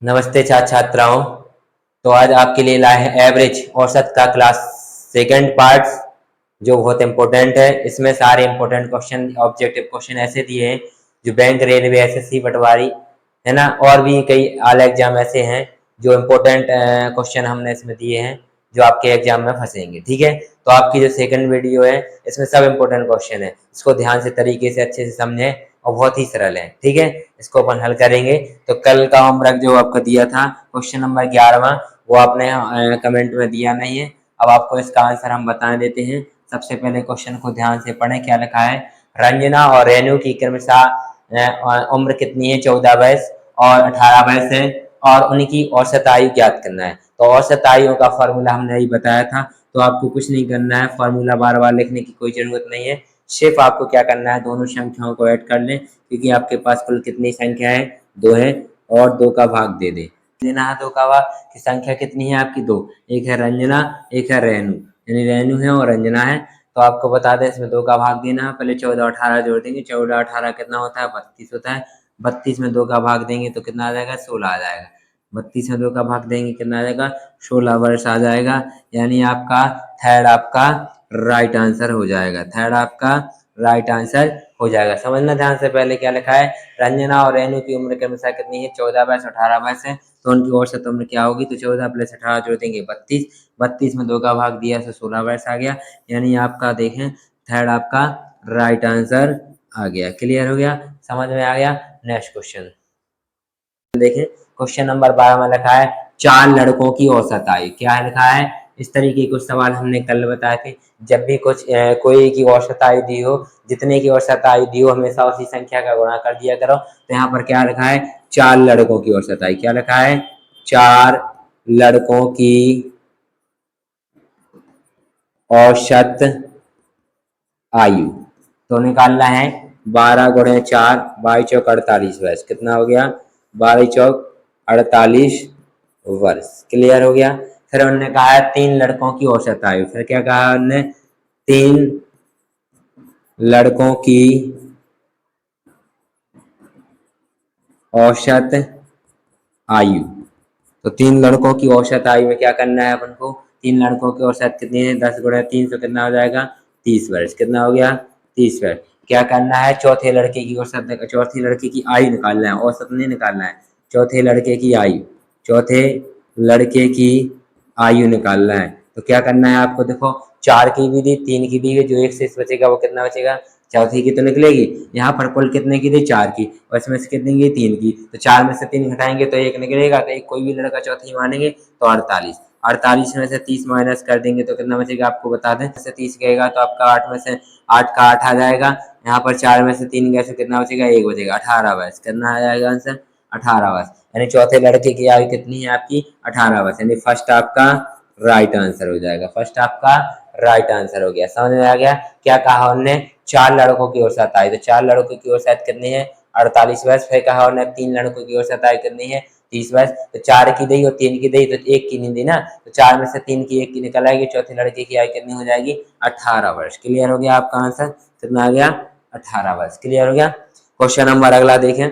नमस्ते छात्राओं। तो आज आपके लिए लाए हैं एवरेज औसत का क्लास सेकंड पार्ट, जो बहुत इंपॉर्टेंट है। इसमें सारे इंपॉर्टेंट क्वेश्चन, ऑब्जेक्टिव क्वेश्चन ऐसे दिए हैं जो बैंक, रेलवे, एसएससी, पटवारी है ना, और भी कई आला एग्जाम ऐसे हैं जो इम्पोर्टेंट क्वेश्चन हमने इसमें दिए हैं जो आपके एग्जाम में फंसेंगे। ठीक है, तो आपकी जो सेकंड वीडियो है इसमें सब इम्पोर्टेंट क्वेश्चन है, इसको ध्यान से तरीके से अच्छे से समझें और बहुत ही सरल है। ठीक है, इसको अपन हल करेंगे। तो कल का होमवर्क जो आपका दिया था क्वेश्चन नंबर 11वां, वो आपने कमेंट में दिया नहीं है। अब आपको इसका आंसर हम बता देते हैं। सबसे पहले क्वेश्चन को ध्यान से पढ़ें। क्या लिखा है? रंजना और रेणु की क्रमशः उम्र कितनी है? 14 वर्ष और 18 वर्ष है, और उनकी औसत आयु ज्ञात करना है। तो औसत आयु का फॉर्मूला हमने ही बताया था, तो आपको कुछ नहीं करना है, फॉर्मूला बार बार लिखने की कोई जरूरत नहीं है। सिर्फ आपको क्या करना है, दोनों संख्याओं को ऐड कर लें, क्योंकि आपके पास कुल कितनी संख्या है? 2 है, और 2 का भाग दे दें। देना है 2 का भाग की संख्या कितनी है आपकी? 2। एक है रंजना, एक है रेणु, यानी रेणु है और रंजना है। तो आपको बता दें इसमें 2 का भाग देना है। पहले 14 और 18 जोड़ देंगे। 14 18 कितना होता है? 32 होता है। 32 में 2 का भाग देंगे तो कितना आ जाएगा? 16 आ जाएगा। 32 में 2 का भाग देंगे कितना आ जाएगा? 16 वर्ष आ जाएगा। यानी आपका थर्ड आपका राइट आंसर हो जाएगा। थर्ड आपका राइट आंसर हो जाएगा। समझना ध्यान से। पहले क्या लिखा है? रंजना और रेणु की उम्र के अनुसार कितनी है? 14 वर्ष 18 वर्ष है, तो उनकी औसत उम्र क्या होगी? तो 14 प्लस 18 जोड़ देंगे 32। 32 में 2 का भाग दिया तो 16 वर्ष आ गया। यानी आपका देखें थर्ड आपका राइट आंसर आ गया। क्लियर हो गया? समझ में आ गया? नेक्स्ट क्वेश्चन देखें। क्वेश्चन नंबर 12 में लिखा है 4 लड़कों की औसत आयु। क्या लिखा है? इस तरीके के कुछ सवाल हमने कल बताए थे। जब भी कुछ कोई की औसत आयु दी हो, जितने की औसत आयु दी हो, हमेशा उसी संख्या का गुणा कर दिया करो। तो यहाँ पर क्या लिखा है? 4 लड़कों की औसत आयु। क्या लिखा है? 4 लड़कों की औसत आयु। तो निकालना है 12 गुणे 4, 22 चौक 48 वर्ष। कितना हो गया? 12 चौक 48 वर्ष। क्लियर हो गया? फिर उन्होंने कहा है 3 लड़कों की औसत आयु। फिर क्या कहा उन्होंने? 3 लड़कों की औसत आयु। तो 3 लड़कों की औसत आयु में क्या करना है अपन को? 3 लड़कों की औसत कितनी है? 10 गुणे 3, तो कितना हो जाएगा? 30 वर्ष। कितना हो गया? 30 वर्ष। क्या करना है? चौथे लड़के की औसत, चौथे लड़के की आयु निकालना है, औसत नहीं निकालना है। चौथे लड़के की आयु, चौथे लड़के की आयु निकालना है। तो क्या करना है आपको? देखो 4 की भी दी, 3 की दी है, जो एक शेष बचेगा वो कितना बचेगा? चौथी की तो निकलेगी। यहाँ पर कुल कितने की थी? 4 की, और इसमें से कितनी की? 3 की। तो 4 में से 3 घटाएंगे तो 1 निकलेगा। तो एक कोई भी लड़का चौथी मानेंगे तो 48। 48 में से 30 माइनस कर देंगे तो कितना बचेगा आपको बता दें। से 30 गएगा तो आपका 8 में से 8 का 8 आ जाएगा। यहाँ पर 4 में से 3 गए तो कितना बचेगा? 1 बचेगा। 18 वर्ष। कितना आ जाएगा आंसर? 18 वर्ष। यानी चौथे लड़के की आयु कितनी है आपकी? 18 वर्ष। यानी फर्स्ट आपका राइट आंसर हो जाएगा। फर्स्ट आपका राइट आंसर हो गया। समझ में आ गया? क्या कहा उन्होंने? 4 लड़कों की औसत आयु। तो 4 लड़कों की औसत कितनी है? 48 वर्ष। फिर कहा उन्होंने 3 लड़कों की औसत आयु कितनी है? 30 वर्ष। तो 4 की दी और 3 की दी, तो 1 की नहीं दी ना, तो 4 में से 3 की 1 की निकल आएगी। चौथे लड़के की आयु कितनी हो जाएगी? 18 वर्ष। क्लियर हो गया आपका आंसर? कितना आ गया? 18 वर्ष। क्लियर हो गया? क्वेश्चन नंबर अगला देखें।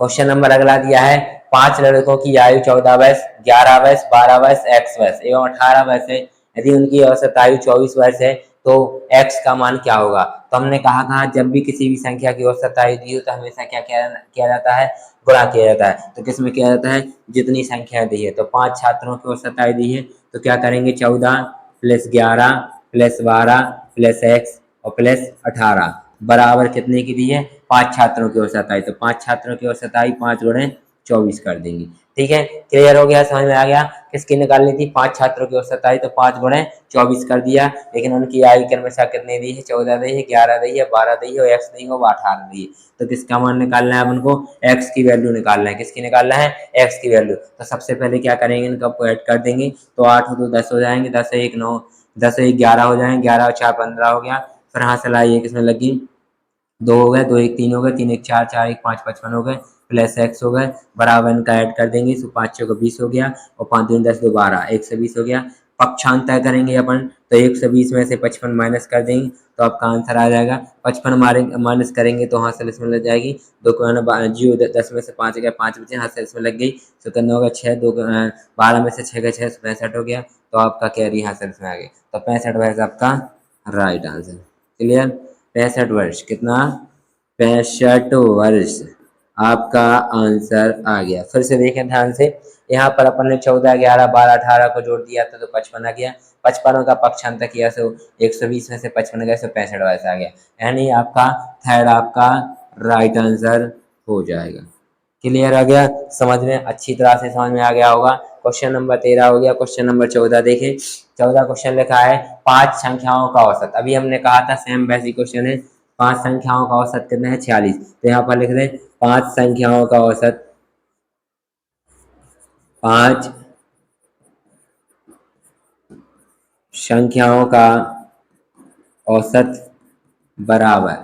क्वेश्चन नंबर अगला दिया है 5 लड़कों की आयु 14 वर्ष, 11 वर्ष, 12 वर्ष, x वर्ष एवं 18 वर्ष है। यदि उनकी औसत आयु 24 वर्ष है तो x का मान क्या होगा? तो हमने कहा था जब भी किसी भी संख्या की औसत आयु दी हो तो हमेशा क्या किया जाता है? गुणा किया जाता है। तो किसमें किया जाता है? जितनी संख्या दी है। तो 5 छात्रों की औसत आयु दी है, तो क्या करेंगे? 14 प्लस 11 प्लस 12 प्लस x और प्लस 18 बराबर कितने की दी है? 5 छात्रों की औसत आयु। तो 5 छात्रों की औसत आयु 5 गुणे 24 कर देंगे। ठीक है, क्लियर हो गया? समझ में आ गया? किसकी निकालनी थी? 5 छात्रों की औसत आयु, तो 5 गुणे 24 कर दिया। लेकिन उनकी आयु क्रमशः कितनी दी है? 14 दी है, 11 दी है, 12 दी है और x दी है, वो 18 दी है। तो किसका मान निकालना है अपन को? x की वैल्यू निकालना है। किसकी निकालना है? x की वैल्यू। तो सबसे पहले क्या करेंगे? इनका ऐड कर देंगे। तो 8 तो 10 हो जाएंगे, 10 1 9, 10 1 11 हो जाएंगे, 11 और 4 15 हो गया। फिर यहाँ से लाइए किसमें लगी? 2 हो गए, 2 1 3 हो गए, 3 1 4, 4 1 5 55 हो गए, प्लस x हो गए, बराबर इनका ऐड कर देंगे। तो 5 6 को 20 हो गया और 5 दूनी 10 2 12, 1 से 20 हो गया। पक्षांतर करेंगे अपन, तो 120 में से 55 माइनस कर देंगे तो आपका आंसर आ जाएगा। 55 माइनस करेंगे तो हासिल इसमें लग जाएगी, 2 जीरो 10 में से 5 गया, 5 बचे, हासिल इसमें लग गई, तो कितना होगा 6, 12 में से 6 गया, 6 65 हो गया, तो आपका कैरी हासिल इसमें आ गई। तो 65 वर्ष आपका राइट आंसर। क्लियर? 65 वर्ष, कितना? 65 वर्ष आपका आंसर आ गया। फिर से देखें ध्यान से, यहाँ पर अपन ने 14, 11, 12, 18 को जोड़ दिया था तो 55 आ गया। 55 का पक्षांतर किया तो 120 में से 55 गया तो 65 वर्ष आ गया, यानी आपका थर्ड आपका राइट आंसर हो जाएगा। क्लियर आ गया? समझ में अच्छी तरह से समझ में आ गया होगा। क्वेश्चन नंबर 13 हो गया। क्वेश्चन नंबर 14 देखें। 14 क्वेश्चन लिखा है 5 संख्याओं का औसत। अभी हमने कहा था सेम वैसी क्वेश्चन है, 5 संख्याओं का औसत कितना है? 46। तो यहाँ पर लिख दें 5 संख्याओं का औसत, 5 संख्याओं का औसत बराबर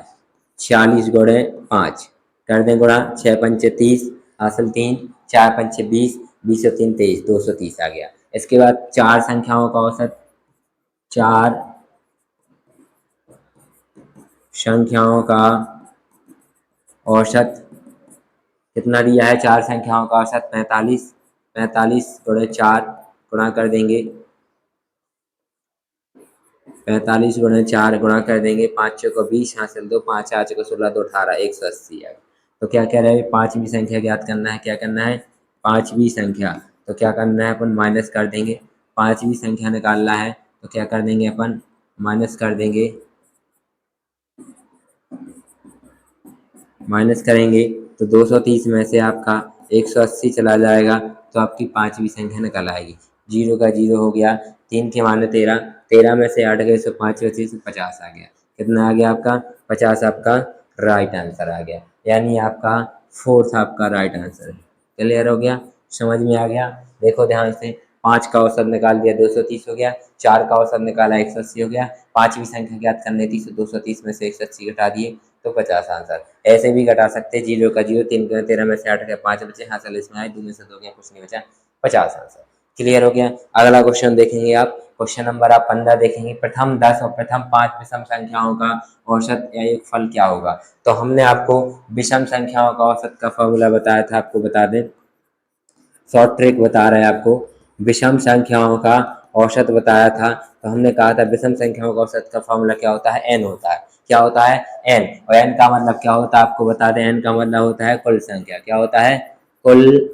46 गुणे 5 कर दें गुणा, 6 पंचे 30, हासिल 3, 4 पंचे 20, 20 और 3 23, 230 आ गया। इसके बाद 4 संख्याओं का औसत, 4 संख्याओं का औसत कितना दिया है? 4 संख्याओं का औसत 45, 45 गुणे 4 गुणा कर देंगे, 45 गुणे 4 गुणा कर देंगे, 5 चौको 20, हासिल 2, 5 4 चौको 16, 2 18, 180 है। तो क्या कह रहे हैं? पांचवी संख्या ज्ञात करना है। क्या करना है? पांचवी संख्या। तो क्या करना है? अपन माइनस कर देंगे। पांचवी संख्या निकालना है तो क्या कर देंगे? अपन माइनस कर देंगे, माइनस करेंगे तो 230 में से आपका 180 चला जाएगा तो आपकी पांचवी संख्या निकल आएगी। 0 का 0 हो गया, 3 के माने 13, 13 में से 8 गए तो 5 बचे तो 50 आ गया। कितना आ गया आपका? 50 आपका राइट आंसर आ गया, यानी आपका फोर्थ आपका राइट आंसर है। क्लियर हो गया? समझ में आ गया? देखो ध्यान से, 5 का औसत निकाल दिया 230 हो गया, 4 का औसत निकाला 180 हो गया, पांचवी संख्या ज्ञात करनी थी तो 230 में से 180 घटा दिए तो 50 आंसर। ऐसे भी घटा सकते हैं, 0 का 0, 3 का 13 में से 8 गया, 5 बचे, हासिल इसमें आए, 2 में से 2 गया, कुछ नहीं बचा, 50 आंसर। क्लियर हो गया? अगला क्वेश्चन देखेंगे आप, क्वेश्चन नंबर आप 15 देखेंगे। प्रथम 10 और प्रथम 5 विषम संख्याओं का औसत या एक फल क्या होगा? तो हमने आपको विषम संख्याओं का औसत का फॉर्मूला बताया था, आपको बता दें, शॉर्ट ट्रिक बता रहे हैं आपको। विषम संख्याओं का औसत बताया था तो हमने कहा था विषम संख्याओं का औसत का फॉर्मूला क्या होता है? एन होता है। क्या होता है? एन। और एन का मतलब क्या होता है आपको बता दें, एन का मतलब होता है कुल संख्या। क्या होता है? कुल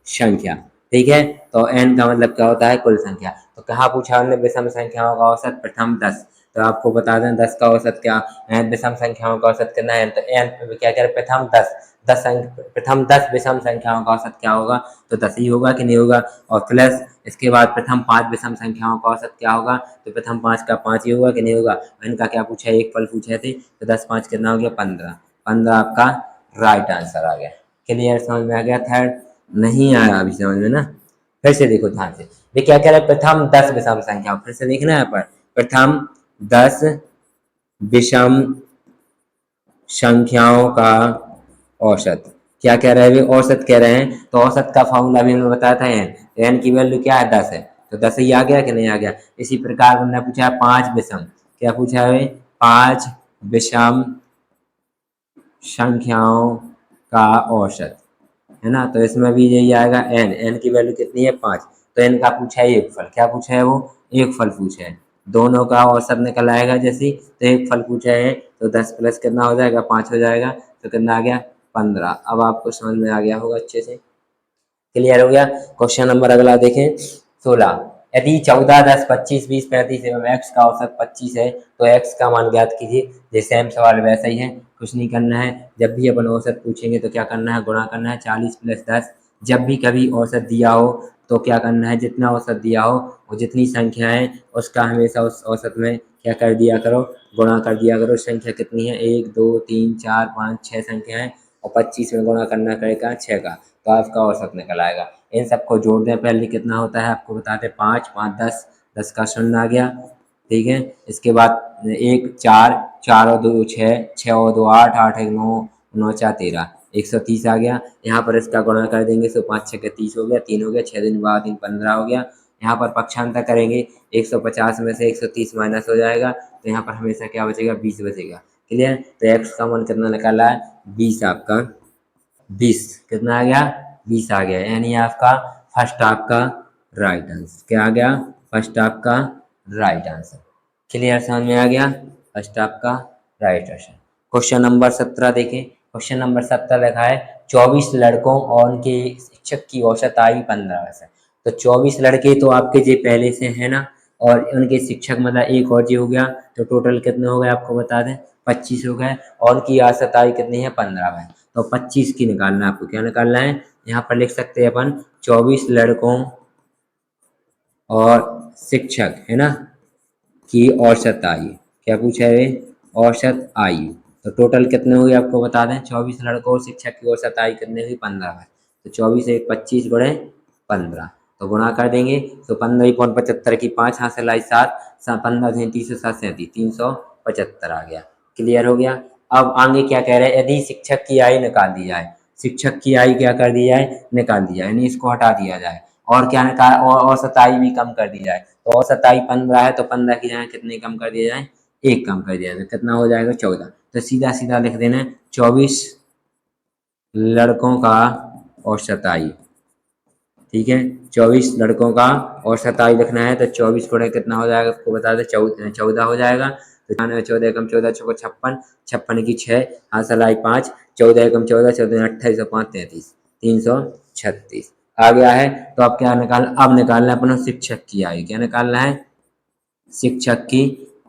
संख्या। ठीक है, तो एन का मतलब क्या होता है? कुल संख्या। तो कहाँ पूछा हमने विषम संख्याओं का औसत? प्रथम 10। तो आपको बता दें 10 का औसत क्या है, विषम संख्याओं का औसत कितना है? तो एन क्या करें? प्रथम 10, प्रथम 10 विषम संख्याओं का औसत क्या होगा? तो 10 ही होगा कि नहीं होगा? और प्लस इसके बाद प्रथम 5 विषम संख्याओं का औसत क्या होगा? तो प्रथम 5 का 5 ही होगा कि नहीं होगा? इनका क्या पूछा है? एक फल पूछे थे, तो 10 5 कितना हो गया? 15। 15 आपका राइट आंसर आ गया। क्लियर? समझ में आ गया? थर्ड नहीं आया अभी समझ में ना? फिर से देखो ध्यान से, ये क्या कह रहा है? प्रथम 10 विषम संख्या, फिर से देखना है पर प्रथम 10 विषम संख्याओं का औसत। क्या कह रहे हैं? औसत कह रहे हैं, तो औसत का फॉर्मूला भी हमें बताया था एन। एन की वैल्यू क्या है? 10 है, तो 10 ही आ गया कि नहीं आ गया? इसी प्रकार हमने पूछा है 5 विषम, क्या पूछा है? 5 विषम संख्याओं का औसत, है ना? तो इसमें भी यही आएगा एन। एन की वैल्यू कितनी है? 5। तो एन का पूछा है एक फल। क्या पूछा है? वो एक फल पूछा है। दोनों का औसत निकल आएगा जैसे, तो एक फल पूछा है तो 10 प्लस कितना हो जाएगा? 5 हो जाएगा, तो कितना आ गया? 15। अब आपको समझ में आ गया होगा अच्छे से। क्लियर हो गया? क्वेश्चन नंबर अगला देखें, 16। यदि 14 10 25 20 35 एवं एक्स का औसत 25 है तो एक्स का मान ज्ञात कीजिए। जैसे सेम सवाल वैसा ही है, कुछ नहीं करना है। जब भी अपन औसत पूछेंगे तो क्या करना है? गुणा करना है। 40 प्लस 10, जब भी कभी औसत दिया हो तो क्या करना है? जितना औसत दिया हो और जितनी संख्या है उसका हमेशा उस औसत में क्या कर दिया करो? गुणा कर दिया करो। संख्या कितनी है? 1 2 3 4 5 6 संख्या है और 25 में गुणा करना करेगा 6 का, तो आपका औसत निकल आएगा। इन सबको जोड़ दें, पहले कितना होता है आपको बताते, 5 5 10, 10 का शून्य आ गया। ठीक है, इसके बाद 1 4, 4 और 2 6, 6 और 2 8, 8 1 9, 9 4 13, 130 आ गया। यहाँ पर इसका गुणा कर देंगे तो 5 6 के 30 हो गया, 3 हो गया, 6 दिन बाद 3 15 हो गया। यहाँ पर पक्षांतर करेंगे 150 में से 130 माइनस हो जाएगा, तो यहाँ पर हमेशा क्या बचेगा, 20 बचेगा। क्लियर। तो एक्स का मान कितना निकाला है, 20 आपका 20 कितना आ गया, 20 आ गया। यानी आपका फर्स्ट आपका राइट आंसर क्या आ गया, फर्स्ट आपका राइट आंसर। क्लियर, समझ में आ गया, फर्स्ट आपका राइट आंसर। क्वेश्चन नंबर 17 देखें। क्वेश्चन नंबर 17 लिखा है 24 लड़कों और उनके शिक्षक की औसत आयु 15 वर्ष है। तो 24 लड़के तो आपके जो पहले से है ना, और उनके शिक्षक मतलब एक और जी हो गया, तो टोटल कितने हो गए आपको बता दें, 25 हो गए। और उनकी औसत आयु कितनी है, 15 है। तो 25 की निकालना है आपको। क्या निकालना है, यहाँ पर लिख सकते हैं अपन 24 लड़कों और शिक्षक है ना की औसत आयु। क्या पूछा है, औसत आयु। तो टोटल कितने हुए आपको बता दें, 24 लड़कों और शिक्षक की औसत आयु कितने हुई, 15 है। तो 24 एक 25 गुणे 15, तो गुणा कर देंगे तो 15 की 5 हाथ से लाई 7, 15 307 375 आ गया। क्लियर हो गया। अब आगे क्या कह रहे हैं, यदि शिक्षक की आयु निकाल दी जाए, शिक्षक की आयु क्या कर दी जाए, निकाल दी जाए, यानी इसको हटा दिया जाए, और क्या निकाल, और औसत आयु भी कम कर दी जाए। तो औसत आयु 15 है, तो 15 की जगह कितने कम कर दिया जाए, एक कम कर दिया जाए, तो कितना हो जाएगा, 14। तो सीधा सीधा लिख देना 24 लड़कों का औसत आयु। ठीक है, 24 लड़कों का औसत आयु लिखना है, तो 24 गुणे कितना हो जाएगा आपको बता दें, 14 हो जाएगा। तो 14 एकम 14 चौको 56, 56 की 6 हाथ से लाई 5, 14 एकम 14 14 28 और 5 33 336 आ गया है। तो अब क्या निकाल, अब निकालना है अपना शिक्षक की आयु। क्या निकालना है, शिक्षक की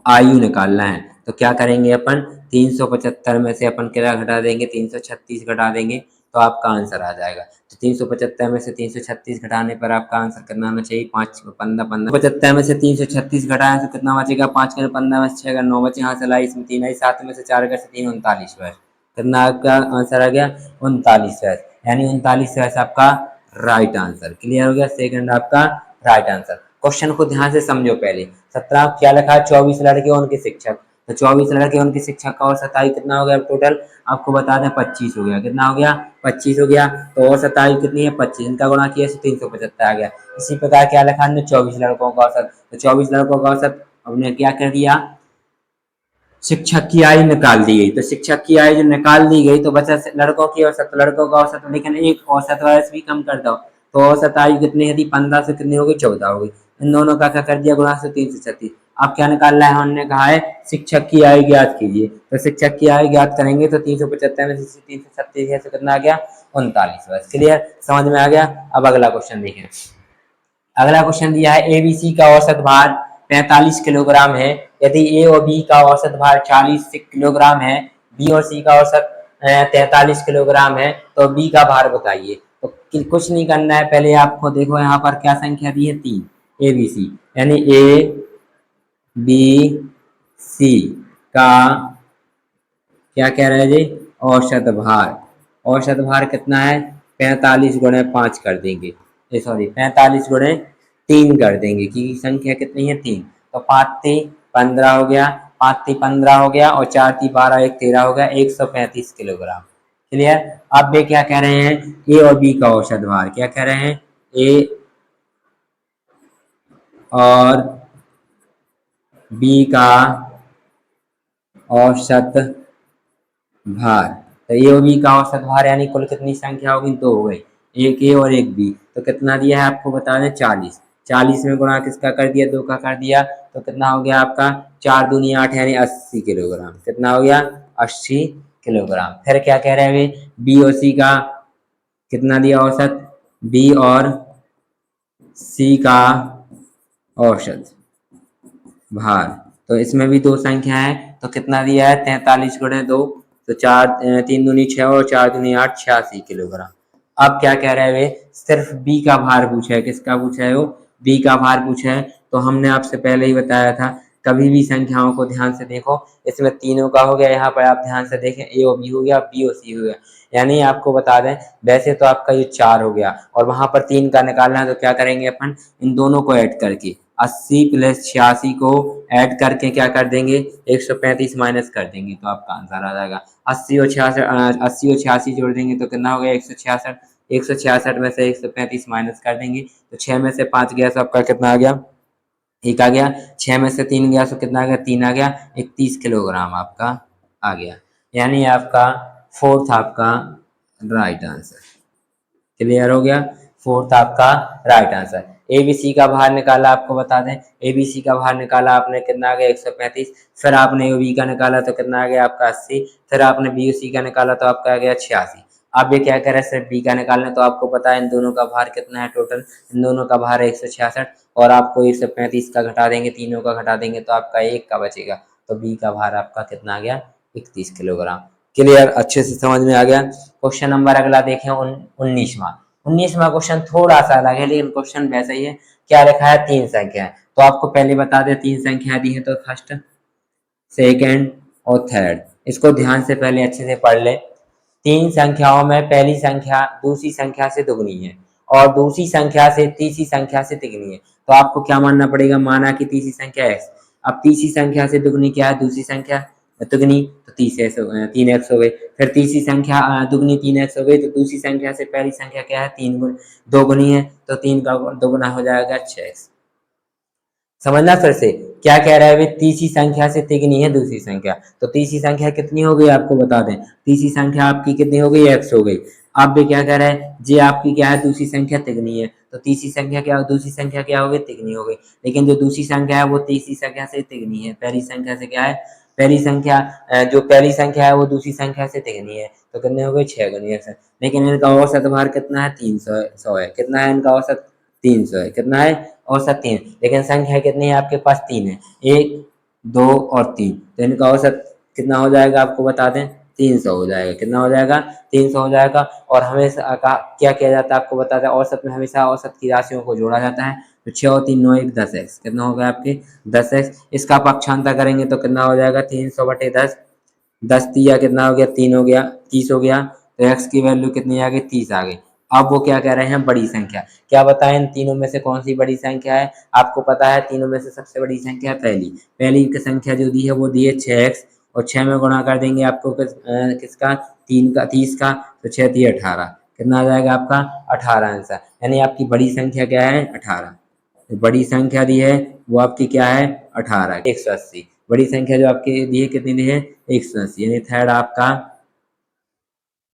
आयु निकालना है। तो क्या करेंगे अपन, 375 में से अपन क्या घटा देंगे, 336 घटा देंगे, तो आपका आंसर आ जाएगा। तो 375 में से 336 घटाने पर आपका आंसर कितना आना चाहिए, 5 15 15 75 में से 336 घटाए तो कितना बचेगा, 5 कर 15 में से 6 9 बचे, यहाँ से लाई इसमें 3 आई, 7 में से 4 कर 3 39 वर्ष। कितना आपका आंसर आ गया, 39 वर्ष। यानी 39 वर्ष आपका राइट आंसर। क्लियर हो गया, सेकंड आपका राइट आंसर। क्वेश्चन को ध्यान से समझो पहले। 17 क्या लिखा है, 24 लड़के और उनके शिक्षक। तो 24 लड़के उनके शिक्षक का औसत आयु कितना हो गया टोटल, आपको बता दें 25 हो गया। कितना हो गया, 25 हो गया। तो औसत आयु कितनी है, 25, इनका गुणा किया 375 आ गया। इसी प्रकार क्या लिखा हमने, 24 लड़कों का औसत। तो 24 लड़कों का औसत हमने क्या कर दिया, शिक्षक की आयु निकाल दी गई। तो शिक्षक की आयु जो निकाल दी गई, तो बचा लड़कों की औसत, लड़कों का औसत, लेकिन एक औसत वर्ष भी कम कर दो, तो औसत आयु कितनी थी, 15 से कितनी हो गई, 14 हो गई। इन दोनों का क्या कर दिया, गुणा से 336। अब क्या निकालना है, हमने कहा है शिक्षक की आयु ज्ञात कीजिए। तो शिक्षक की आयु ज्ञात करेंगे तो 375 में से 336 से कितना आ गया, 39 वर्ष। क्लियर, समझ में आ गया। अब अगला क्वेश्चन देखें। अगला क्वेश्चन दिया है एबीसी का औसत भार 45 किलोग्राम है। यदि ए और बी का औसत भार 40 किलोग्राम है, बी और सी का औसत 43 किलोग्राम है, तो बी का भार बताइए। तो कुछ नहीं करना है, पहले आपको देखो यहाँ पर क्या संख्या दी है, 3, ए बी सी, यानी ए बी सी का क्या कह रहे हैं जी, औसत भार। औसत भार कितना है, 45 गुणे 5 कर देंगे, सॉरी 45 गुणे 3 कर देंगे, कि संख्या कितनी है, 3। तो 5 3 15 हो गया, 5 3 15 हो गया, और 4 3 12 1 13 हो गया, 135 किलोग्राम। क्लियर। अब वे क्या कह रहे हैं, ए और बी का औसत भार। क्या कह रहे हैं, ए और बी का औसत भार। तो ए और बी का औसत भार यानी कुल कितनी संख्या होगी, 2 हो गई, एक ए और एक बी। तो कितना दिया है आपको बता दें, 40। 40 में गुणा किसका कर दिया, 2 का कर दिया, तो कितना हो गया आपका, 4 दूनी 8 यानी 80 किलोग्राम। कितना हो गया, 80 किलोग्राम। फिर क्या कह रहे हैं वे, बी और सी का कितना दिया औसत, बी और सी का औसत भार। तो इसमें भी 2 संख्या है, तो कितना दिया है, 43 गुणे 2, तो 4 3 दूनी 6 और 4 दूनी 8 86 किलोग्राम। अब क्या कह रहे हैं वे, सिर्फ बी का भार पूछा है। किसका पूछा है, वो बी का भार पूछा है। तो हमने आपसे पहले ही बताया था, कभी भी संख्याओं को ध्यान से देखो, इसमें तीनों का हो गया, यहाँ पर आप ध्यान से देखें, ए और बी हो गया, बी और सी हो गया। यानी आपको बता दें, वैसे तो आपका ये 4 हो गया, और वहां पर 3 का निकालना है, तो क्या करेंगे अपन, इन दोनों को ऐड करके 80 प्लस 86 को ऐड करके क्या कर देंगे, 135 माइनस कर देंगे, तो आपका आंसर आ जाएगा। 80 और 86 जोड़ देंगे तो कितना हो गया, 166। 166 में से 135 माइनस कर देंगे तो 6 में से 5 गया तो आपका कितना आ गया, 1 आ गया। 6 में से 3 गया तो कितना आ गया, 3 आ गया। 31 किलोग्राम आपका आ गया, यानी आपका फोर्थ आपका राइट आंसर। क्लियर हो गया, फोर्थ आपका राइट आंसर। एबीसी का भार निकाला, आपको बता दें एबीसी का भार निकाला आपने, कितना आ गया 135। फिर आपने बी का निकाला तो कितना आ गया आपका 80। फिर आपने बीसी का निकाला तो आपका आ गया 86। अब ये क्या करें, सिर्फ बी का निकालना, तो आपको पता है इन दोनों का भार कितना है टोटल, इन दोनों का भार है 166 और आपको 135 का घटा देंगे, तीनों का घटा देंगे तो आपका एक का बचेगा, तो बी का भार आपका कितना आ गया 31 किलोग्राम। क्लियर, अच्छे से समझ में आ गया। क्वेश्चन नंबर अगला देखें 19वां। 19वां क्वेश्चन थोड़ा सा अलग है लेकिन क्वेश्चन वैसा ही है। क्या लिखा है, 3 संख्या है, तो आपको पहले बता दें 3 संख्या दी है तो फर्स्ट, सेकंड और थर्ड, इसको ध्यान से पहले अच्छे से पढ़ ले। 3 संख्याओं में पहली संख्या दूसरी संख्या से दुगनी है और दूसरी संख्या से तीसरी संख्या से तिगनी है, तो आपको क्या मानना पड़ेगा, माना कि तीसरी संख्या x, अब तीसरी संख्या से दुगनी क्या है, दूसरी संख्या दुगनी, तो 3x हो गई। फिर तीसरी संख्या दुगनी 3x हो गई, तो दूसरी संख्या से पहली संख्या क्या है, 3 गुण, 2 गुनी है, तो 3 का दोगुना हो जाएगा 6x। समझना फिर से, क्या कह रहा है अभी, तीसरी संख्या से तिगनी है दूसरी संख्या, तो तीसरी संख्या कितनी हो गई आपको बता दें, तीसरी संख्या आपकी कितनी हो गई, x हो गई। अब भी क्या कह रहा है, जे आपकी क्या है, दूसरी संख्या तिगनी है, तो तीसरी संख्या क्या, दूसरी संख्या क्या हो गई, तिगनी हो गई। लेकिन जो दूसरी संख्या है वो तीसरी संख्या से तिगनी है, पहली संख्या से क्या है, पहली संख्या जो पहली संख्या है वो दूसरी संख्या से तिगनी है, तो कितने हो गए 6 गुनी x। लेकिन इनका औसत भार कितना है, 300 है, कितना है इनका औसत, 300 है, कितना है औसत 3। लेकिन संख्या कितनी है आपके पास, 3 है, 1 2 और 3, तो इनका औसत कितना हो जाएगा आपको बता दें, 300 हो जाएगा। कितना हो जाएगा, 300 हो जाएगा। और हमेशा क्या किया जाता है आपको बता दें, औसत में हमेशा औसत की राशियों को जोड़ा जाता है, तो 6 और 3 9 1 10x, कितना हो गया आपके 10x। इसका पक्षांतर करेंगे तो कितना हो जाएगा, 300/10, 10 तिया कितना हो गया, 3 हो गया, 30 हो गया, तो x की वैल्यू कितनी आ गई, 30 आ गई। अब वो क्या कह रहे हैं, बड़ी संख्या, क्या बताएं इन तीनों में से कौन सी बड़ी संख्या है, आपको पता है तीनों में से सबसे बड़ी संख्या है पहली, पहली की संख्या जो दी है वो दी है 6x, और 6 में गुणा कर देंगे आपको किसका, 3 का, 30 का, तो 6 3 18, कितना आ जाएगा आपका 18 आंसर। यानी आपकी बड़ी संख्या क्या है, 18। तो बड़ी संख्या दी है वो आपकी क्या है, 18, 180। बड़ी संख्या जो आपकी दी है कितनी दी है, 180, यानी थर्ड आपका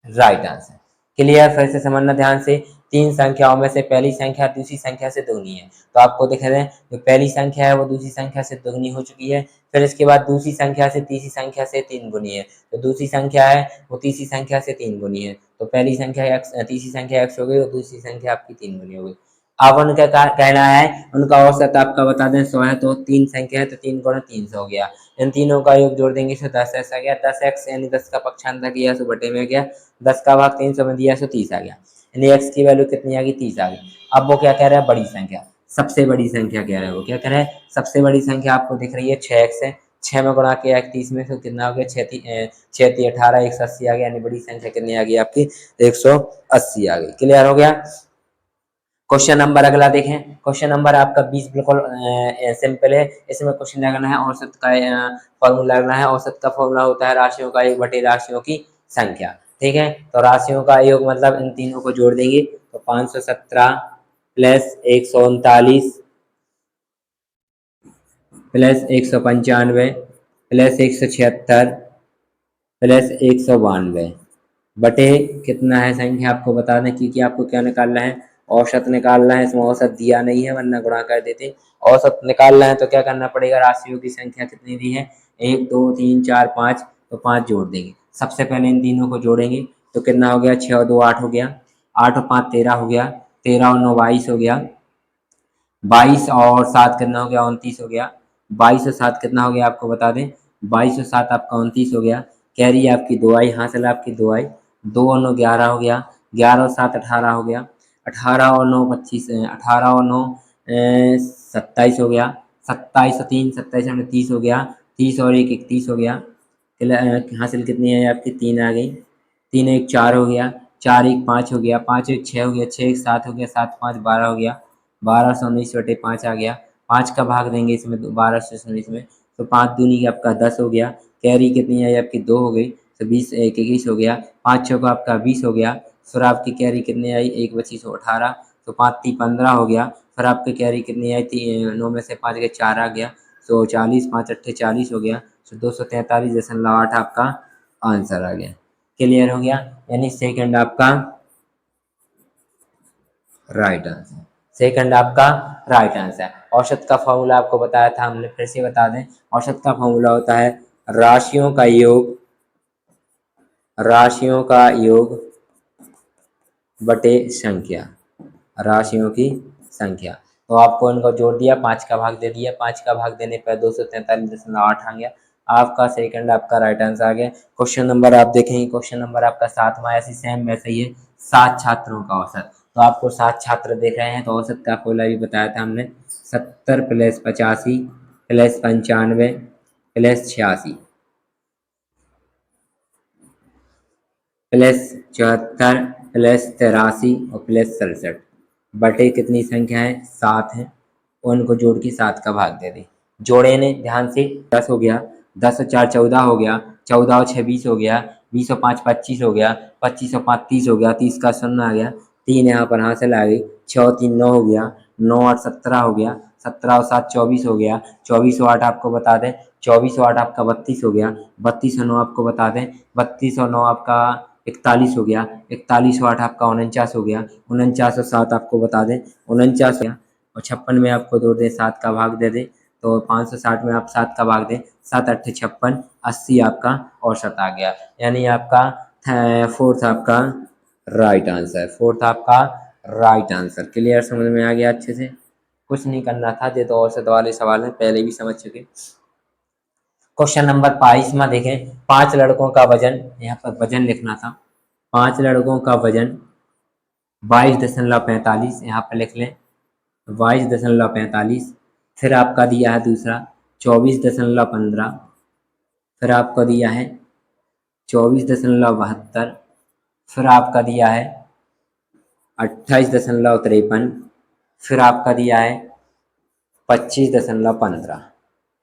राइट आंसर। क्लियर, फिर से समझना ध्यान से। 3 संख्याओं में से पहली संख्या दूसरी संख्या से दोगुनी है, तो आपको दिख रहे हैं जो पहली संख्या है वो दूसरी संख्या से दोगुनी हो चुकी है। फिर इसके बाद दूसरी संख्या से तीसरी संख्या से 3 गुनी है, तो दूसरी संख्या है वो तीसरी संख्या से 3 गुनी है, तो पहली संख्या x, तीसरी संख्या x हो गई और दूसरी संख्या आपकी 3 गुनी हो गई। अब उनका कहना है उनका औसत आपका बता दें 100 है, तो 3 संख्या है तो 3 गुणा 300 हो गया, इन तीनों का योग जोड़ देंगे तो 10x आ गया, 10x यानी 10 का पक्षांतर किया तो बटे में गया, 10 का भाग 300 में दिया तो 30 आ गया, यानी x की वैल्यू कितनी आ गई, 30 आ गई। अब वो क्या कह रहा है, बड़ी संख्या, सबसे बड़ी संख्या कह रहा है, वो क्या कह रहा है, सबसे बड़ी संख्या आपको दिख रही है 6x है, 6 में गुणा किया 30 में, तो कितना हो गया 6 18, 180 आ गया, यानी बड़ी संख्या कितनी आ गई आपकी 180 आ गई। क्लियर हो गया। क्वेश्चन नंबर अगला देखें, क्वेश्चन नंबर आपका 20 बिल्कुल सिंपल है। इसमें क्वेश्चन लगाना है औसत का फॉर्मूला लगाना है। औसत का फॉर्मूला होता है राशियों का योग बटे राशियों की संख्या। ठीक है, तो राशियों का योग मतलब इन तीनों को जोड़ देंगे तो 517 प्लस 139 प्लस 195 प्लस 176 प्लस 192 बटे कितना है संख्या, आपको बता दें क्योंकि आपको क्या निकालना है, औसत निकालना है। इसमें औसत दिया नहीं है वरना गुणा कर देते। औसत निकालना है तो क्या करना पड़ेगा, राशियों की संख्या कितनी दी है, 1 2 3 4 5, तो 5 जोड़ देंगे। सबसे पहले इन तीनों को जोड़ेंगे तो कितना हो गया, 6 और 2 8 हो गया, 8 और 5 13 हो गया, 13 और 9 22 हो गया, 22 और 7 कितना हो गया, 29 हो गया, 22 और 7 कितना हो गया आपको बता दें, 22 और 7 आपका 29 हो गया। कैरी आपकी 2 आई, हासिल आपकी 2 आई, 2 और 9 11 हो गया, 11 और 7 18 हो गया, 18 और 9 25, 18 और 9 27 हो गया, 27 और 3 27 और 30 हो गया, 30 और 1 31 हो गया। हासिल कितनी है आपकी, 3 आ गई, 3 एक 4 हो गया, 4 एक 5 हो गया, 5 एक 6 हो गया, 6 एक 7 हो गया, 7 5 12 हो गया, 1219/5 आ गया। 5 का भाग देंगे इसमें 12 से 19 में, तो 5 दूनी आपका 10 हो गया। कैरी कितनी है आपकी, 2 हो गई, तो 20 एक 21 हो गया, 5 6 का आपका 20 हो गया, फिर आपकी कैरी कितनी आई, 1 बची 18, तो 5 × 3 = 15 हो गया। फिर आपकी कैरी कितनी आई, 9 में से 5 गए 4 आ गया, तो 40, 5 × 8 = 40 हो गया, तो 243.8 आपका आंसर आ गया। क्लियर हो गया, यानी सेकंड आपका राइट आंसर। सेकंड आपका राइट आंसर। औसत का फॉर्मूला आपको बताया था हमने, फिर से बता दें। औसत का फॉर्मूला होता है राशियों का योग, राशियों का योग बटे संख्या, राशियों की संख्या। तो आपको इनको जोड़ दिया, 5 का भाग दे दिया, 5 का भाग देने पर 243.8 आ गया। आपका सेकंड आपका राइट आंसर आ गया। क्वेश्चन नंबर आप देखेंगे, क्वेश्चन नंबर आपका 7वां ऐसी सेम वैसे ही है, 7 छात्रों का औसत। तो आपको 7 छात्र देख रहे हैं, तो औसत का फॉर्मूला भी बताया था हमने, 70 + 85 + 95 + 86 +74 +83 और +67 बटे कितनी संख्या है, 7 है, और उनको जोड़ के 7 का भाग दे दें। जोड़े ने ध्यान से, 10 हो गया, 10 और 4 14 हो गया, 14 और 6 20 हो गया, 20 और 5 25 हो गया, 25 और 5 30 हो गया, 30 का शून्य आ गया, 3 यहाँ पर हासिल आ गई, 6 और 3 9 हो गया, 9 और 17 हो गया, 17 और 7 24 हो गया, 24 और 8 आपको बता दें, 24 और 8 आपका 32 हो गया, 32 और 9 आपको बता दें, 32 और 9 आपका 41 हो गया, 41 और 8 आपका 49 हो गया, 49 और 7 आपको बता दें 49 हो गया, और 56 में आपको जोड़ दें, 7 का भाग दे दें, तो 560 में आप 7 का भाग दें, 7 8 56, 80 आपका औसत आ गया। यानी आपका फोर्थ आपका राइट आंसर, फोर्थ आपका राइट आंसर। क्लियर, समझ में आ गया अच्छे से? कुछ नहीं करना था, ये तो औसत वाले सवाल हैं, पहले भी समझ चुके। क्वेश्चन नंबर 22वां देखें, 5 लड़कों का वजन, यहाँ पर वजन लिखना था, 5 लड़कों का वजन 22.45, यहाँ पर लिख लें 22.45। फिर आपका दिया है दूसरा 24.15, फिर आपका दिया है 24.72, फिर आपका दिया है 28.53, फिर आपका दिया है 25.15।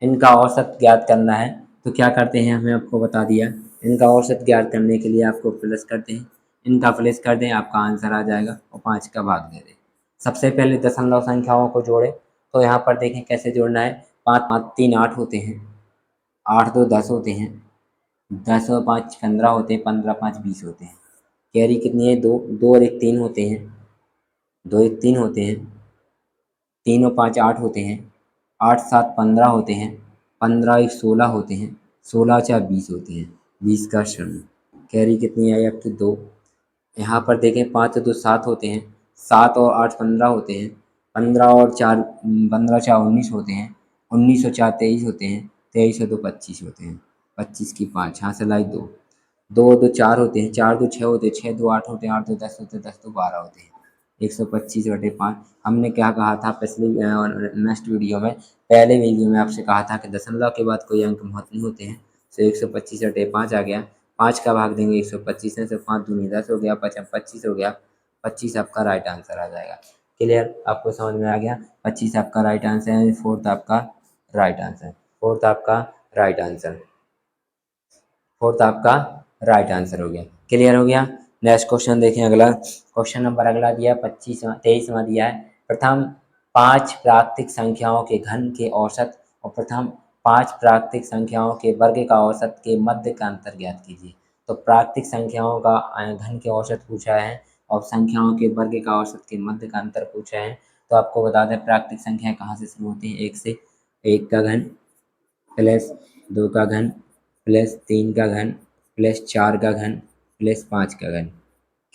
इनका औसत ज्ञात करना है, तो क्या करते हैं, हमें आपको बता दिया, इनका औसत ज्ञात करने के लिए आपको प्लस करते हैं, इनका प्लस कर दें, आपका आंसर आ जाएगा, और 5 का भाग दे दें। सबसे पहले दशमलव संख्याओं को जोड़ें, तो यहाँ पर देखें कैसे जोड़ना है। 5 5 3 8 होते हैं, 8 2 10 होते हैं, 10 और 5 15 होते हैं, 15 5 20 होते हैं। कैरी कितनी है, 2 2 और 1 3 होते हैं, 2 1 3 होते हैं, 3 और 5 8 होते हैं, 8 7 15 होते हैं, 15 1 16 होते हैं, 16 4 20 होते हैं, 20 का शून्य। कैरी कितनी आई आपकी, 2। यहाँ पर देखें 5 2 7 होते हैं, 7 और 8 15 होते हैं, 15 और 4 15 4 19 होते हैं, 19 और 4 23 होते हैं, 23 और 2 25 होते हैं, 25 की 5 यहाँ से लाई 2, 2 2 4 होते हैं, 4 2 6 होते हैं, 6 2 8 होते हैं, 8 2 10 होते हैं, 10 2 12 होते हैं, 125/5। हमने क्या कहा था पिछली नेक्स्ट वीडियो में, पहले वीडियो में आपसे कहा था कि दशमलव के बाद कोई अंक महत्व नहीं होते हैं, तो 125/5 आ गया। 5 का भाग देंगे 125 में, तो 5 दूनी 10 हो गया, 5 25 हो गया, 25 आपका राइट आंसर आ जाएगा। क्लियर, आपको समझ में आ गया? 25 आपका राइट आंसर है, फोर्थ आपका राइट आंसर, फोर्थ आपका राइट आंसर, फोर्थ आपका राइट आंसर हो गया। क्लियर हो गया? नेक्स्ट क्वेश्चन देखें, अगला क्वेश्चन नंबर अगला दिया 23वां दिया है, प्रथम 5 प्राकृतिक संख्याओं के घन के औसत और प्रथम 5 प्राकृतिक संख्याओं के वर्ग का औसत के मध्य का अंतर ज्ञात कीजिए। तो प्राकृतिक संख्याओं का घन के औसत पूछा है, और संख्याओं के वर्ग का औसत के मध्य का अंतर पूछा है। तो आपको बता दें प्राकृतिक संख्याएं कहाँ से शुरू होती हैं, 1 से, 1 का घन प्लस 2 का घन प्लस 3 का घन प्लस 4 का घन प्लस 5 का घन।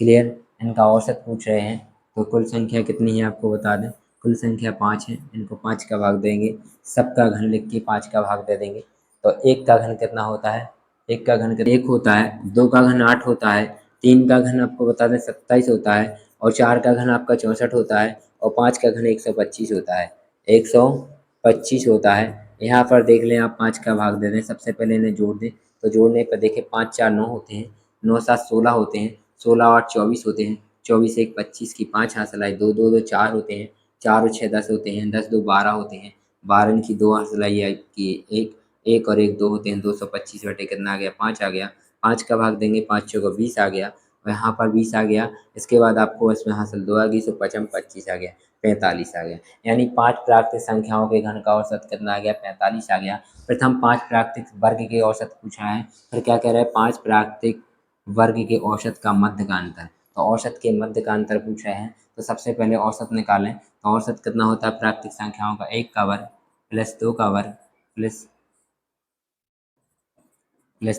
क्लियर, इनका औसत पूछ रहे हैं, तो कुल संख्या कितनी है आपको बता दें, कुल संख्या 5 है, इनको 5 का भाग देंगे, सबका घन लिख के 5 का भाग दे देंगे। तो 1 का घन कितना होता है, 1 का घन 1 होता है, 2 का घन 8 होता है, 3 का घन आपको बता दें 27 होता है, और 4 का घन आपका 64 होता है, और 5 का घन 125 होता है, 125 होता है। यहाँ पर देख लें आप, 5 का भाग दे दें, सबसे पहले इन्हें जोड़ दें, तो जोड़ने पर देखें 5 4 9 होते हैं, 9 7 16 होते हैं, 16 8 24 होते हैं, 24 1 25 की 5 हासिल आई, 2 2 2 4 होते हैं, 4 और 6 10 होते हैं, 10 2 12 होते हैं, 12 की 2 हासिल आई आपकी 1, 1 और 1 2 होते हैं, 225 बटे कितना आ गया, 5 आ गया। 5 का भाग देंगे, 5 चौको 20 आ गया, और यहाँ पर 20 आ गया। इसके बाद आपको इसमें हासिल 2 आ गई, सो 5 25 आ गया, 45 आ गया। यानी 5 प्राकृतिक संख्याओं के घन का औसत कितना आ गया? 45 आ गया। प्रथम 5 प्राकृतिक वर्ग के औसत पूछा है, फिर क्या कह रहे हैं? 5 प्राकृतिक वर्ग के औसत का मध्य का अंतर। तो औसत के मध्य का अंतर पूछा है, तो सबसे पहले औसत निकालें। तो औसत कितना होता है प्राकृतिक संख्याओं का? 1 का वर्ग प्लस 2 का वर्ग प्लस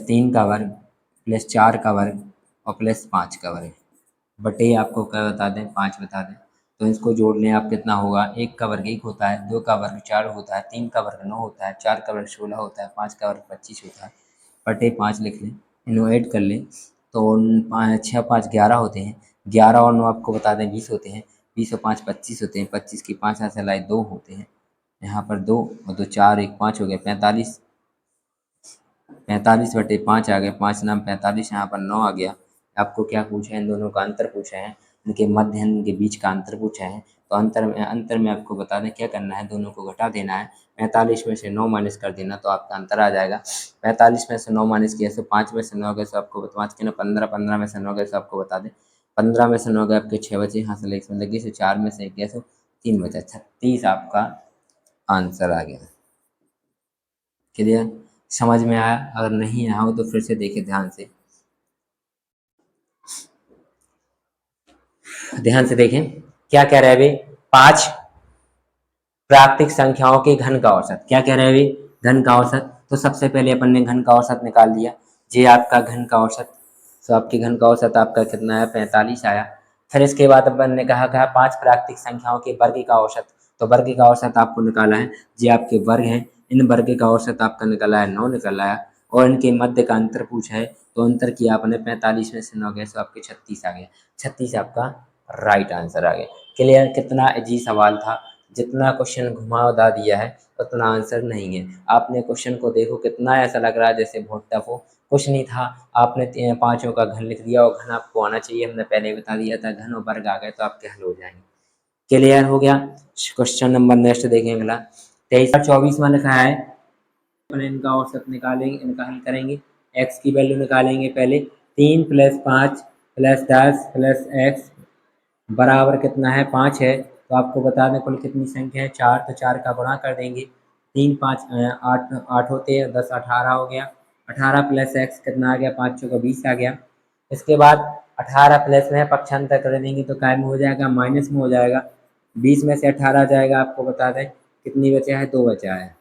3 का वर्ग प्लस 4 का वर्ग और प्लस 5 का वर्ग बटे आपको क्या बता दें? 5 बता दें। तो इसको जोड़ लें आप, कितना होगा? 1 का वर्ग 1 होता है, 2 का वर्ग 4 होता है, 3 का वर्ग 9 होता है, 4 का वर्ग 16 होता है, 5 का वर्ग 25 होता है, बटे 5 लिख लें। इन्हें ऐड कर लें तो 6 5 11 होते हैं, 11 और 9 आपको बता दें 20 होते हैं, 20 और 5 25 होते हैं, 25 की 5 यहाँ से लाए 2 होते हैं, यहाँ पर 2 और 2 4 1 5 हो गया, 45 45 बटे 5 आ गए, 5 नाम 45, यहाँ पर 9 आ गया। आपको क्या पूछा है? इन दोनों का अंतर पूछा है, इनके मध्य इनके बीच का अंतर पूछा है। तो अंतर में आपको बता दें क्या करना है, दोनों को घटा देना है। 45 में से 9 माइनस कर देना तो आपका अंतर आ जाएगा। 45 में से 9 माइनस किया तो 5 में से 9 गए तो आपको 5 के ना 15, 15 में से 9 गए तो आपको बता दें 15 में से 9 गए आपके 6 बचे, यहाँ से 1 में लगी, 4 में से 1 गया तो 3 बचा, 36 आपका आंसर आ गया। क्लियर? समझ में आया? अगर नहीं आया हो तो फिर से देखें ध्यान से, ध्यान से देखें क्या कह रहा है भाई? 5 प्राकृतिक संख्याओं के घन का औसत। क्या कह रहे हैं भाई? घन का औसत। तो सबसे पहले अपन ने घन का औसत निकाल दिया, ये आपका घन का औसत। तो आपके घन का औसत आपका कितना है? 45 आया। फिर इसके बाद अपन ने कहा 5 प्राकृतिक संख्याओं के वर्ग का औसत। तो वर्ग का औसत आपको निकाला है, ये आपके वर्ग हैं, इन वर्ग का औसत आपका निकाला है 9 निकाला है, और इनके मध्य का अंतर पूछा है। तो अंतर किया आपने 45 में से 9 गए तो आपके 36 आ गया, 36 आपका राइट आंसर आ गया। क्लियर? कितना इजी सवाल था, जितना क्वेश्चन घुमावदार दिया है उतना आंसर नहीं है। आपने क्वेश्चन को देखो, कितना ऐसा लग रहा है जैसे बहुत टफ हो, कुछ नहीं था। आपने पांचों का घन लिख दिया, और घन आपको आना चाहिए, हमने पहले ही बता दिया था। घन और वर्ग आ गए तो आपके हल हो जाएंगे। क्लियर हो गया? क्वेश्चन नंबर नेक्स्ट देखेंगे अगला। 23 और 24 में लिखा है, अपने इनका औसत निकालेंगे, इनका हल करेंगे। एक्स की वैल्यू निकालेंगे पहले। 3 प्लस 5 प्लस 10 प्लस एक्स बराबर कितना है? 5 है। तो आपको बता दें कुल कितनी संख्या है? 4। तो 4 का गुणा कर देंगे, 3 5 8 8 होते हैं, 10 18 हो गया। 18 प्लस एक्स कितना आ गया? 5 चौका 20 आ गया। इसके बाद 18 प्लस में पक्षांतर कर देंगे तो काय में हो जाएगा? माइनस में हो जाएगा। 20 में से 18 जाएगा, आपको बता दें कितनी बचा है? 2 बचा है।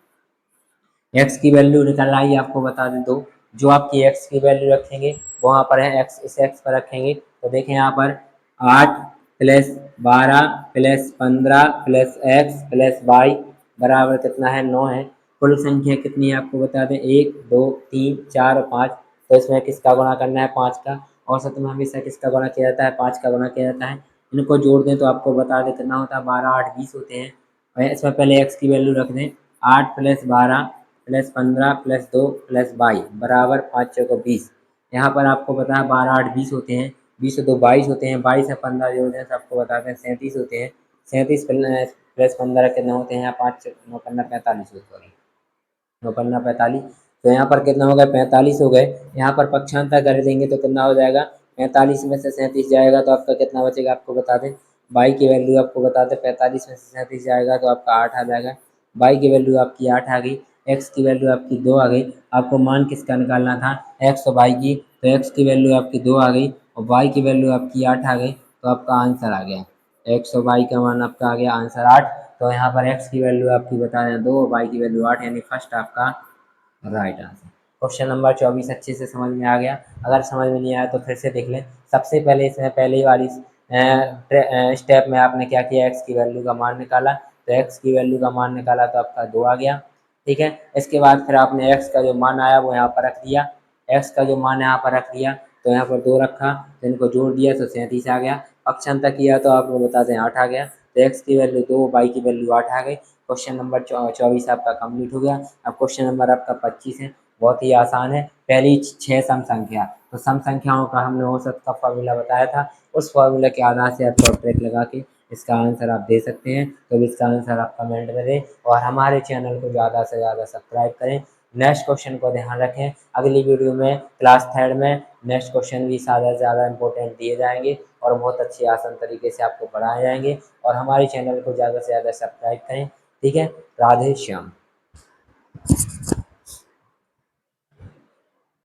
एक्स की वैल्यू निकल आई, आपको बता दें 2। जो आपकी एक्स की वैल्यू रखेंगे वहाँ पर है एक्स, इस एक्स पर रखेंगे तो देखें यहाँ पर 8 plus 12 plus 15 plus x plus y बराबर कितना है? 9 है। कुल संख्या कितनी है आपको बता दें? 1 2 3 4 और 5। तो इसमें किसका गुणा करना है? 5 का। औसत में हमेशा किसका गुणा किया जाता है? 5 का गुणा किया जाता है। इनको जोड़ दें तो आपको बता दें कितना होता है? 12 8 20 होते हैं। और इसमें पहले एक्स की वैल्यू रख दें, 8 प्लस 12 प्लस 15 प्लस 2 प्लस 22 बराबर 5 चौको 20। यहाँ पर आपको पता है 12 8 20 होते हैं, 20 से 2 22 होते हैं, 22 से 15 जोड़ते हैं तो आपको बताते हैं 37 होते हैं। 37 प्लस 15 कितने होते हैं? 5 9 15 45 सॉरी 9 15 45। तो यहाँ पर कितना हो गया? 45 हो गए। यहाँ पर पक्षांतर कर देंगे तो कितना हो जाएगा? 45 में से 37 जाएगा तो आपका कितना बचेगा? आपको बता दें बाई की वैल्यू आपको बता दें, 45 में से 37 जाएगा तो आपका 8 आ जाएगा। बाई की वैल्यू आपकी 8 आ गई, एक्स की वैल्यू आपकी 2 आ गई। आपको मान किसका निकालना था? एक्स और वाई की। तो एक्स की वैल्यू आपकी 2 आ गई और वाई की वैल्यू आपकी 8 आ गई, तो आपका आंसर आ गया। एक्स और वाई का मान आपका आ गया आंसर 8। तो यहाँ पर एक्स की वैल्यू आपकी बता दें 2 और वाई की वैल्यू 8, यानी फर्स्ट आपका राइट आंसर। क्वेश्चन नंबर 24 अच्छे से समझ में आ गया। अगर समझ में नहीं आया तो फिर से देख लें। सबसे पहले इसमें पहली वाली स्टेप में आपने क्या किया? एक्स की वैल्यू का मान निकाला। तो एक्स की वैल्यू का मान निकाला तो आपका 2 आ गया। ठीक है। इसके बाद फिर आपने एक्स का जो मान आया वो यहाँ पर रख दिया, एक्स का जो मान यहाँ पर रख दिया तो यहाँ पर 2 रखा, तो इनको जोड़ दिया तो 37 आ गया। पक्षांतर किया तो आपको बता दें 8 आ गया। तो एक्स की वैल्यू 2, वाई की वैल्यू 8 आ गई। क्वेश्चन नंबर 24 आपका कंप्लीट हो गया। अब क्वेश्चन नंबर आपका 25 है, बहुत ही आसान है। पहली 6 सम संख्या, तो सम संख्याओं का हमने औसत का फॉर्मूला बताया था, उस फॉर्मूला के आधार से आप शॉर्ट ट्रिक लगा के इसका आंसर आप दे सकते हैं। तो इसका आंसर आप कमेंट में दें और हमारे चैनल को ज़्यादा से ज़्यादा सब्सक्राइब करें नेक्स्ट क्वेश्चन को ध्यान रखें। अगली वीडियो में क्लास थर्ड में नेक्स्ट क्वेश्चन भी ज़्यादा से ज़्यादा इंपॉर्टेंट दिए जाएंगे और बहुत अच्छी आसान तरीके से आपको पढ़ाए जाएंगे। और हमारे चैनल को ज़्यादा से ज़्यादा सब्सक्राइब करें। ठीक है, राधे श्याम।